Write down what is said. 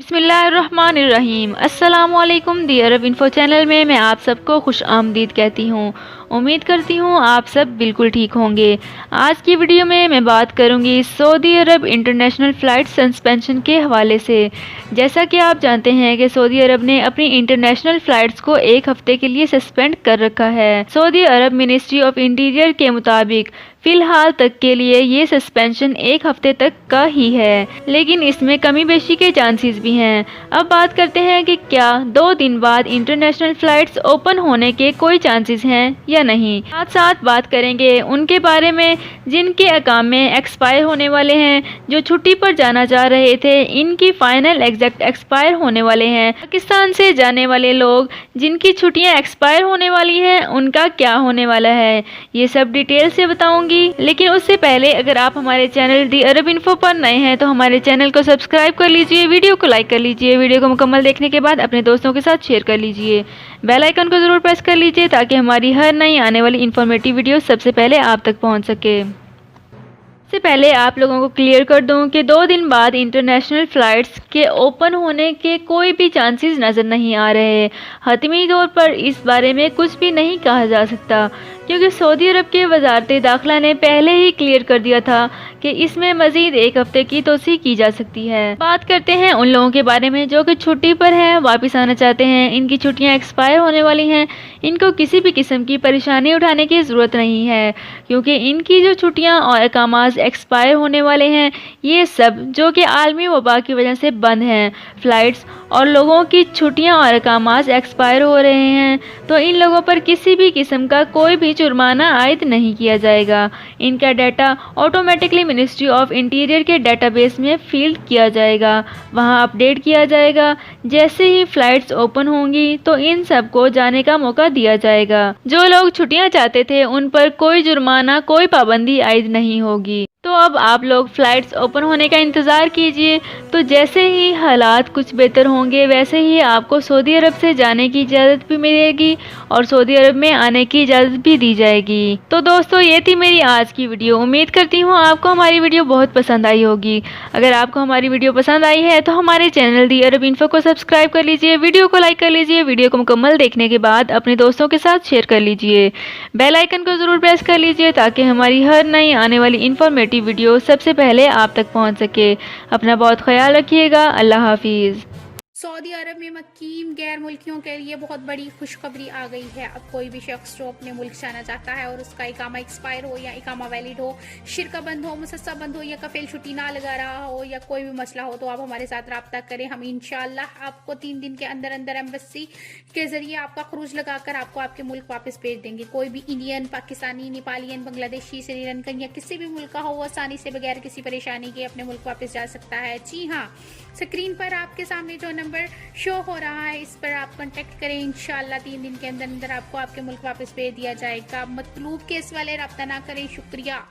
बिस्मिल्लाहिर्रहमानिर्रहीम। अस्सलामुअलैकुम दी अरब info channel में मैं आप सबको खुश आमदीद कहती हूँ। उम्मीद करती हूँ आप सब बिल्कुल ठीक होंगे। आज की वीडियो में मैं बात करूँगी सऊदी अरब इंटरनेशनल फ़्लाइट सस्पेंशन के हवाले से। जैसा कि आप जानते हैं कि सऊदी अरब ने अपनी इंटरनेशनल फ़्लाइट्स को एक हफ़्ते के लिए सस्पेंड कर रखा है। Saudi Arab ministry of interior के मुताबिक फ़िलहाल तक के लिए ये सस्पेंशन एक हफ्ते तक का ही है, लेकिन इसमें कमी बेशी के चांसेस भी हैं। अब बात करते हैं कि क्या 2 दिन बाद इंटरनेशनल फ़्लाइट्स ओपन होने के कोई चांसेस हैं या नहीं। साथ साथ बात करेंगे उनके बारे में जिनके अकामे एक्सपायर होने वाले हैं, जो छुट्टी पर जाना चाह रहे थे, इनकी फ़ाइनल एग्जैक्ट एक्सपायर होने वाले हैं। पाकिस्तान से जाने वाले लोग जिनकी छुट्टियाँ एक्सपायर होने वाली हैं, उनका क्या होने वाला है, ये सब डिटेल से बताऊँगी। लेकिन उससे पहले अगर आप हमारे चैनल दी अरब इन्फो पर नए हैं तो हमारे चैनल को सब्सक्राइब कर लीजिए, वीडियो को लाइक कर लीजिए, वीडियो को मुकम्मल देखने के बाद अपने दोस्तों के साथ शेयर कर लीजिए, बेल आइकन को ज़रूर प्रेस कर लीजिए ताकि हमारी हर नई आने वाली इन्फॉर्मेटिव वीडियो सबसे पहले आप तक पहुंच सके। सबसे पहले आप लोगों को क्लियर कर दूं कि 2 दिन बाद इंटरनेशनल फ़्लाइट्स के ओपन होने के कोई भी चांसेस नज़र नहीं आ रहे। हतमी तौर पर इस बारे में कुछ भी नहीं कहा जा सकता, क्योंकि सऊदी अरब के वज़ारत दाखिला ने पहले ही क्लियर कर दिया था कि इसमें मज़ीद एक हफ़्ते की तोसी की जा सकती है। बात करते हैं उन लोगों के बारे में जो कि छुट्टी पर हैं, वापस आना चाहते हैं, इनकी छुट्टियां एक्सपायर होने वाली हैं। इनको किसी भी किस्म की परेशानी उठाने की ज़रूरत नहीं है, क्योंकि इनकी जो छुट्टियां और अकामास एक्सपायर होने वाले हैं, ये सब जो कि आलमी वबा की वजह से बंद हैं। फ़्लाइट्स और लोगों की छुट्टियां और अकामास एक्सपायर हो रहे हैं, तो इन लोगों पर किसी भी किस्म का कोई भी जुर्माना आयद नहीं किया जाएगा। इनका data automatically ministry of interior के डेटाबेस में फील्ड किया जाएगा, वहां अपडेट किया जाएगा। जैसे ही फ़्लाइट्स ओपन होंगी तो इन सब को जाने का मौका दिया जाएगा। जो लोग छुट्टियां चाहते थे उन पर कोई जुर्माना, कोई पाबंदी आयद नहीं होगी। तो अब आप लोग फ़्लाइट्स ओपन होने का इंतज़ार कीजिए। तो जैसे ही हालात कुछ बेहतर होंगे वैसे ही आपको सऊदी अरब से जाने की इजाज़त भी मिलेगी और सऊदी अरब में आने की इजाज़त भी दी जाएगी। तो दोस्तों, ये थी मेरी आज की वीडियो। उम्मीद करती हूँ आपको हमारी वीडियो बहुत पसंद आई होगी। अगर आपको हमारी वीडियो पसंद आई है तो हमारे चैनल दी अरब इन्फो को सब्सक्राइब कर लीजिए, वीडियो को लाइक कर लीजिए, वीडियो को मुकम्मल देखने के बाद अपने दोस्तों के साथ शेयर कर लीजिए, बेल आइकन को ज़रूर प्रेस कर लीजिए ताकि हमारी हर नई आने वाली इन्फॉर्मेटिव वीडियो सबसे पहले आप तक पहुंच सके। अपना बहुत ख्याल रखिएगा। अल्लाह हाफिज़। सऊदी अरब में मकीम गैर मुल्कियों के लिए बहुत बड़ी खुशखबरी आ गई है। अब कोई भी शख्स जो अपने मुल्क जाना चाहता है और उसका इकामा एक्सपायर हो या इकामा वैलिड हो, शिरका बंद हो, मुसस्सा बंद हो या कफील छुट्टी ना लगा रहा हो या कोई भी मसला हो, तो आप हमारे साथ रब्ता करें। हम इंशाअल्लाह आपको 3 दिन के अंदर अंदर एम्बेसी के जरिए आपका खरूज लगाकर आपको आपके मुल्क वापस भेज देंगे। कोई भी इंडियन, पाकिस्तानी, नेपालियन, बांग्लादेशी, श्रीलंकन या किसी भी मुल्क का हो, वो आसानी से बगैर किसी परेशानी के अपने मुल्क वापस जा सकता है। जी हाँ, स्क्रीन पर आपके सामने जो नंबर शो हो रहा है, इस पर आप कांटेक्ट करें। इंशाअल्लाह 3 दिन के अंदर अंदर आपको आपके मुल्क वापस भेज दिया जाएगा। मतलूब केस वाले रब्ता ना करें। शुक्रिया।